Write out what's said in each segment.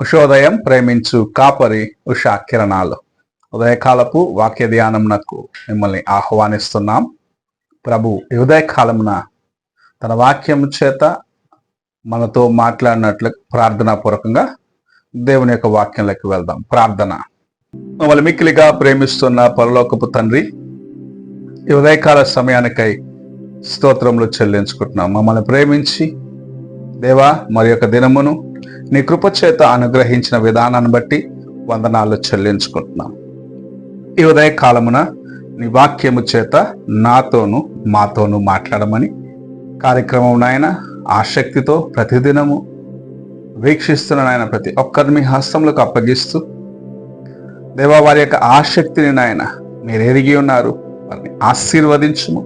ఉషోదయం ప్రేమించు కాపరి ఉషా కిరణాలు. ఉదయకాలపు వాక్య ధ్యానంనకు మిమ్మల్ని ఆహ్వానిస్తున్నాం. ప్రభు ఈ ఉదయకాలమున తన వాక్యము చేత మనతో మాట్లాడినట్లు ప్రార్థనాపూర్వకంగా దేవుని యొక్క వాక్యంలోకి వెళ్దాం. ప్రార్థన. మమ్మల్ని మిక్కిలిగా ప్రేమిస్తున్న పరలోకపు తండ్రి, ఈ ఉదయకాల సమయానికై స్తోత్రములు చెల్లించుకుంటున్నాం. మమ్మల్ని ప్రేమించి దేవా మరి యొక్క దినమును నీ కృపచేత అనుగ్రహించిన విధానాన్ని బట్టి వందనాలు చెల్లించుకుంటున్నాం. ఈ ఉదయకాలమున నీ వాక్యము చేత నాతోను మాతోను మాట్లాడమని కార్యక్రమం నాయన ఆసక్తితో ప్రతిదినము వీక్షిస్తున్న నాయన ప్రతి ఒక్కరిని మీ హస్తములకు అప్పగిస్తూ దేవా వారి యొక్క ఆసక్తిని నాయన మీరు ఎరిగి ఉన్నారు, వారిని ఆశీర్వదించుము,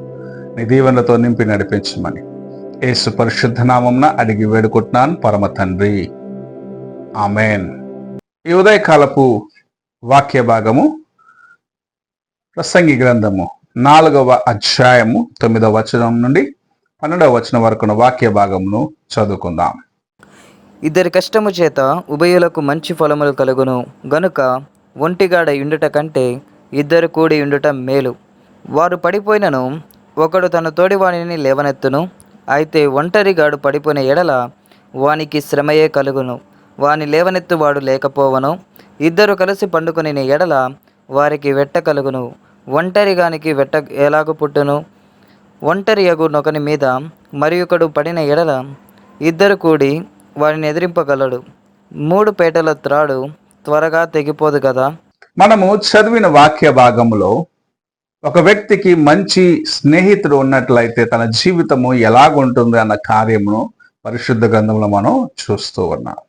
నీ దీవెనలతో నింపి నడిపించమని యేసు పరిశుద్ధ నామమున అడిగి వేడుకుంటున్నాను పరమ తండ్రి, ఆమెన్. ఈ ఉదయకాలపు వాక్య భాగము ప్రసంగి గ్రంథము 4వ అధ్యాయము 9వ వచనం నుండి 12వ వచనం వరకున్న వాక్య భాగమును చదువుకుందాం. ఇద్దరి కష్టము చేత ఉభయులకు మంచి ఫలములు కలుగును గనుక ఒంటిగాడ యుండుట కంటే ఇద్దరు కూడి యుండుట మేలు. వారు పడిపోయినను ఒకడు తన తోడివాణిని లేవనెత్తును, అయితే ఒంటరిగాడు పడిపోయిన ఎడల వానికి శ్రమయే కలుగును, వాని లేవనెత్తువాడు లేకపోవను. ఇద్దరు కలిసి పండుకొని ఎడల వారికి వెట్ట కలుగును, ఒంటరిగానికి వెట్ట ఎలాగు పుట్టును? ఒంటరి యగు నొకని మీద మరి ఒకడు పడిన ఎడల ఇద్దరు కూడి వారిని ఎదిరింపగలడు. 3 పేటల త్రాడు త్వరగా తెగిపోదు కదా. మనము చదివిన వాక్య భాగంలో ఒక వ్యక్తికి మంచి స్నేహితుడు ఉన్నట్లయితే తన జీవితము ఎలాగుంటుంది అన్న కార్యమును పరిశుద్ధ గ్రంథంలో మనం చూస్తూ ఉన్నాం.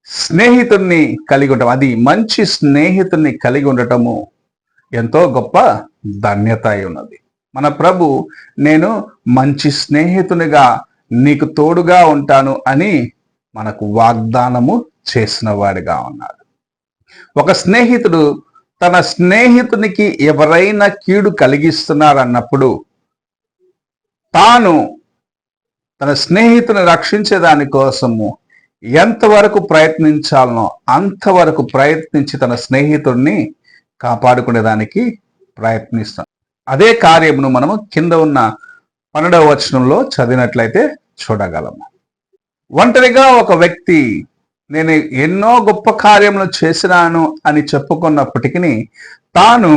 స్నేహితుడిని కలిగి ఉండటం, అది మంచి స్నేహితుడిని కలిగి ఉండటము ఎంతో గొప్ప ధన్యత అయి ఉన్నది. మన ప్రభు నేను మంచి స్నేహితునిగా నీకు తోడుగా ఉంటాను అని మనకు వాగ్దానము చేసిన వాడిగా ఉన్నాడు. ఒక స్నేహితుడు తన స్నేహితునికి ఎవరైనా కీడు కలిగిస్తున్నారన్నప్పుడు తాను తన స్నేహితుని రక్షించే దానికోసము ఎంతవరకు ప్రయత్నించాలనో అంతవరకు ప్రయత్నించి తన స్నేహితుడిని కాపాడుకునేదానికి ప్రయత్నిస్తాం. అదే కార్యమును మనము కింద ఉన్న 12వ వచనంలో చదివినట్లయితే చూడగలము. ఒంటరిగా ఒక వ్యక్తి నేను ఎన్నో గొప్ప కార్యములు చేసినాను అని చెప్పుకున్నప్పటికీ తాను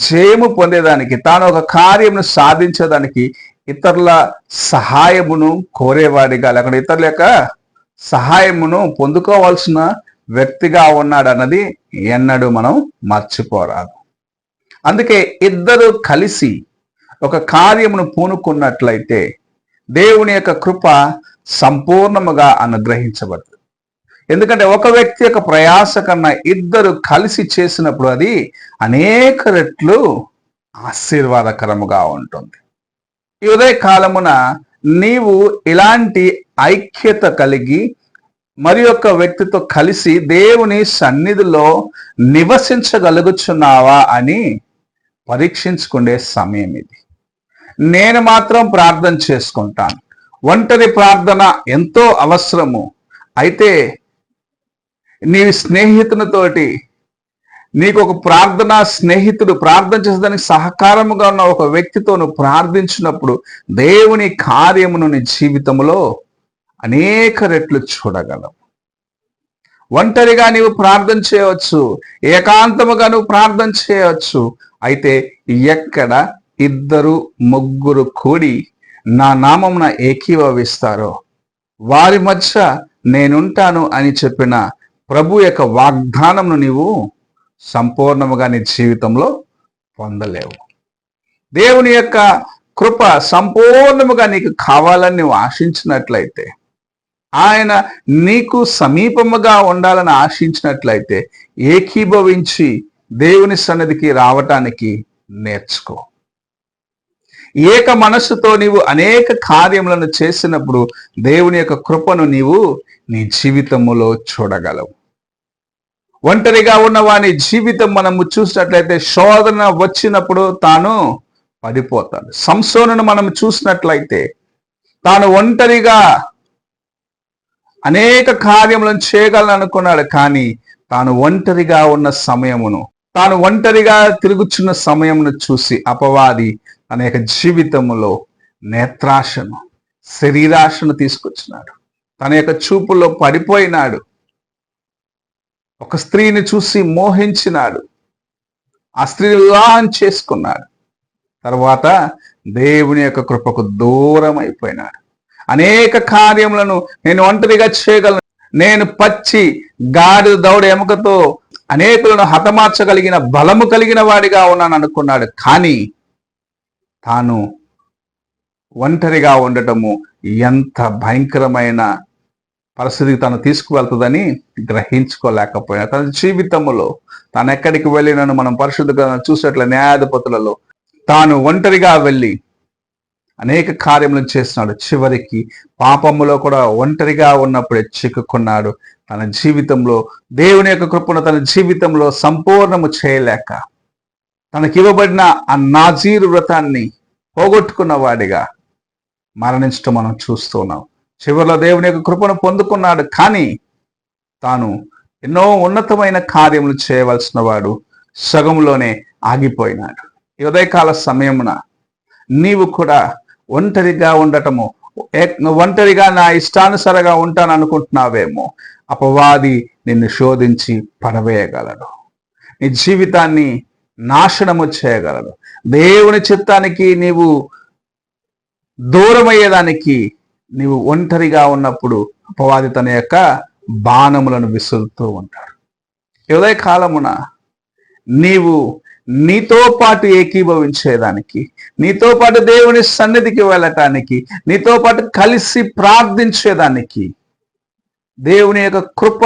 జయము పొందేదానికి, తాను ఒక కార్యమును సాధించేదానికి ఇతరుల సహాయమును కోరేవాడిగా, లేకుంటే ఇతరుల యొక్క సహాయమును పొందుకోవాల్సిన వ్యక్తిగా ఉన్నాడు అన్నది ఎన్నడూ మనం మర్చిపోరాదు. అందుకే ఇద్దరు కలిసి ఒక కార్యమును పూనుకున్నట్లయితే దేవుని యొక్క కృప సంపూర్ణముగా అనుగ్రహించబడుతుంది. ఎందుకంటే ఒక వ్యక్తి యొక్క ప్రయాస కన్నా ఇద్దరు కలిసి చేసినప్పుడు అది అనేక రెట్లు ఆశీర్వాదకరముగా ఉంటుంది. ఈ ఉదయకాలమున నీవు ఇలాంటి ఐక్యత కలిగి మరి యొక్క వ్యక్తితో కలిసి దేవుని సన్నిధిలో నివసించగలుగుచున్నావా అని పరీక్షించుకునే సమయం ఇది. నేను మాత్రం ప్రార్థన చేసుకుంటాను. ఒంటరి ప్రార్థన ఎంతో అవసరము. అయితే నీ స్నేహితునితోటి నీకు ఒక ప్రార్థనా స్నేహితుడు ప్రార్థన చేసేదానికి సహకారముగా ఉన్న ఒక వ్యక్తితో నువ్వు ప్రార్థించినప్పుడు దేవుని కార్యమును నీ జీవితంలో అనేక రెట్లు చూడగలవు. ఒంటరిగా నీవు ప్రార్థన చేయవచ్చు, ఏకాంతముగా నువ్వు ప్రార్థన చేయవచ్చు. అయితే ఎక్కడ 2-3 కూడి నా నామమున ఏకీభవిస్తారో వారి మధ్య నేనుంటాను అని చెప్పిన ప్రభు యొక్క వాగ్దానమును నీవు సంపూర్ణముగా నీ జీవితంలో పొందలేవు. దేవుని యొక్క కృప సంపూర్ణముగా నీకు కావాలని నువ్వు ఆశించినట్లయితే, ఆయన నీకు సమీపముగా ఉండాలని ఆశించినట్లయితే ఏకీభవించి దేవుని సన్నిధికి రావటానికి నేర్చుకో. ఏక మనస్సుతో నీవు అనేక కార్యములను చేసినప్పుడు దేవుని యొక్క కృపను నీవు నీ జీవితములో చూడగలవు. ఒంటరిగా ఉన్న వాని జీవితం మనము చూసినట్లయితే శోధన వచ్చినప్పుడు తాను పడిపోతాడు. సంసోనును మనం చూసినట్లయితే తాను ఒంటరిగా అనేక కార్యములను చేయగలను అనుకున్నాడు. కానీ తాను ఒంటరిగా ఉన్న సమయమును, తాను ఒంటరిగా తిరుగుచున్న సమయమును చూసి అపవాది తన యొక్క జీవితములో నేత్రాశను, శరీరాశను తీసుకొచ్చినాడు. తన యొక్క చూపులో పడిపోయినాడు. ఒక స్త్రీని చూసి మోహించినాడు. ఆ స్త్రీని వివాహం చేసుకున్నాడు. తర్వాత దేవుని యొక్క కృపకు దూరం అయిపోయినాడు. అనేక కార్యములను నేను ఒంటరిగా చేయగలను, నేను పచ్చి గాడిద దౌడ ఎముకతో అనేకులను హతమార్చగలిగిన బలము కలిగిన వాడిగా ఉన్నాను అనుకున్నాడు. కానీ తాను ఒంటరిగా ఉండటము ఎంత భయంకరమైన పరిస్థితికి తను తీసుకువెళ్తుందని గ్రహించుకోలేకపోయినా తన జీవితంలో తాను ఎక్కడికి వెళ్ళినను మనం పరిశుద్ధంగా చూసినట్ల న్యాయాధిపతులలో తాను ఒంటరిగా వెళ్ళి అనేక కార్యములను చేస్తున్నాడు. చివరికి పాపములో కూడా ఒంటరిగా ఉన్నప్పుడే చిక్కుకున్నాడు. తన జీవితంలో దేవుని యొక్క కృపను తన జీవితంలో సంపూర్ణము చేయలేక తనకివ్వబడిన ఆ నాజీరు వ్రతాన్ని పోగొట్టుకున్న వాడిగా మరణించడం మనం చూస్తున్నాం. చివరిలో దేవుని యొక్క కృపను పొందుకున్నాడు. కానీ తాను ఎన్నో ఉన్నతమైన కార్యములు చేయవలసిన వాడు సగంలోనే ఆగిపోయినాడు. ఈ ఉదయకాల సమయమున నీవు కూడా ఒంటరిగా ఉండటము, ఒంటరిగా నా ఇష్టానుసారంగా ఉంటాను అనుకుంటున్నావేమో. అపవాది నిన్ను శోధించి పడవేయగలడు. నీ జీవితాన్ని నాశనము చేయగలడు. దేవుని చిత్తానికి నీవు దూరమయ్యేదానికి నీవు ఒంటరిగా ఉన్నప్పుడు అపవాది తన యొక్క బాణములను విసురుతూ ఉంటాడు. ఈ ఉదయకాలమున నీవు నీతో పాటు ఏకీభవించేదానికి, నీతో పాటు దేవుని సన్నిధికి వెళ్ళటానికి, నీతో పాటు కలిసి ప్రార్థించేదానికి దేవుని యొక్క కృప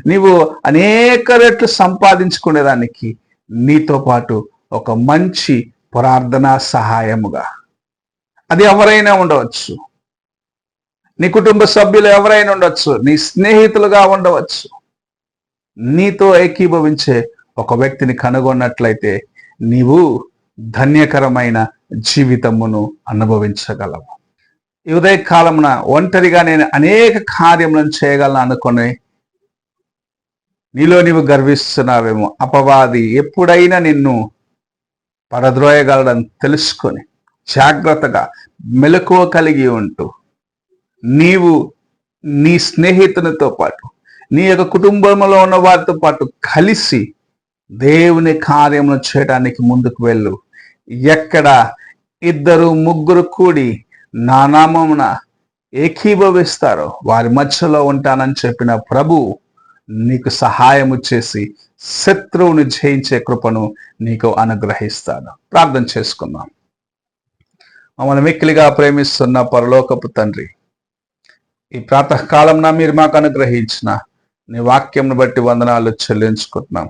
నీవు అనేక రెట్లు సంపాదించుకునేదానికి నీతో పాటు ఒక మంచి ప్రార్థనా సహాయముగా, అది ఎవరైనా ఉండవచ్చు, నీ కుటుంబ సభ్యులు ఎవరైనా ఉండవచ్చు, నీ స్నేహితులుగా ఉండవచ్చు, నీతో ఏకీభవించే ఒక వ్యక్తిని కనుగొన్నట్లయితే నీవు ధన్యకరమైన జీవితమును అనుభవించగలవు. ఈ ఉదయకాలమున ఒంటరిగా నేను అనేక కార్యములను చేయగలను అనుకుని నీలో నీవు గర్విస్తున్నావేమో. అపవాది ఎప్పుడైనా నిన్ను పడద్రోయగలడని తెలుసుకొని జాగ్రత్తగా మెలకువ కలిగి ఉంటూ నీవు నీ స్నేహితునితో పాటు, నీ యొక్క కుటుంబంలో ఉన్న వారితో పాటు కలిసి దేవుని కార్యములు చేయడానికి ముందుకు వెళ్ళు. ఎక్కడ 2-3 కూడి నా నామమున ఏకీభవిస్తారో వారి మధ్యలో ఉంటానని చెప్పిన ప్రభు నీకు సహాయము చేసి శత్రువును జయించే కృపను నీకు అనుగ్రహిస్తాడు. ప్రార్థన చేసుకుందాం. మమ్మల్ని మిక్కిలిగా ప్రేమిస్తున్న పరలోకపు తండ్రి, ఈ ప్రాతకాలంన మీరు మాకు అనుగ్రహించిన నీ వాక్యంను బట్టి వందనాలు చెల్లించుకుంటున్నాం.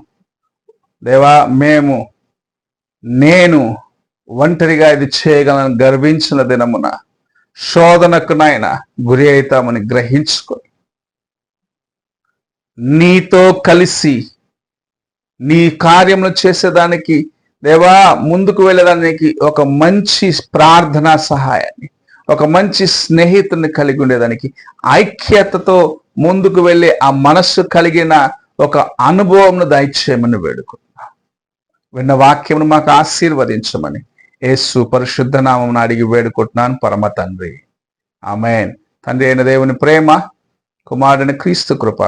దేవా, నేను ఒంటరిగా ఇది చేయగలను గర్వించిన దినమున శోధనకు నాయన గురి అవుతామని గ్రహించుకొని నీతో కలిసి నీ కార్యములు చేసేదానికి దేవా ముందుకు వెళ్ళడానికి ఒక మంచి ప్రార్థనా సహాయాన్ని, ఒక మంచి స్నేహితుని కలిగి ఉండేదానికి, ఐక్యతతో ముందుకు వెళ్ళే ఆ మనస్సు కలిగిన ఒక అనుభవంను దయచేయమని వేడుకుంటున్నా. విన్న వాక్యమును మాకు ఆశీర్వదించమని యేసు పరిశుద్ధ నామమున అడిగి వేడుకుంటున్నాను పరమ తండ్రి, ఆమేన్. తండ్రి అయిన దేవుని ప్రేమ, కుమారుడైన క్రీస్తు కృప,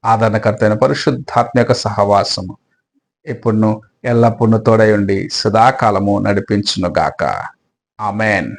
ఆదరణకర్త అయిన పరిశుద్ధాత్మ యొక్క సహవాసము ఎప్పుడును ఎల్లప్పుడూ తోడై ఉండి సదాకాలము నడిపించును గాక. ఆమేన్.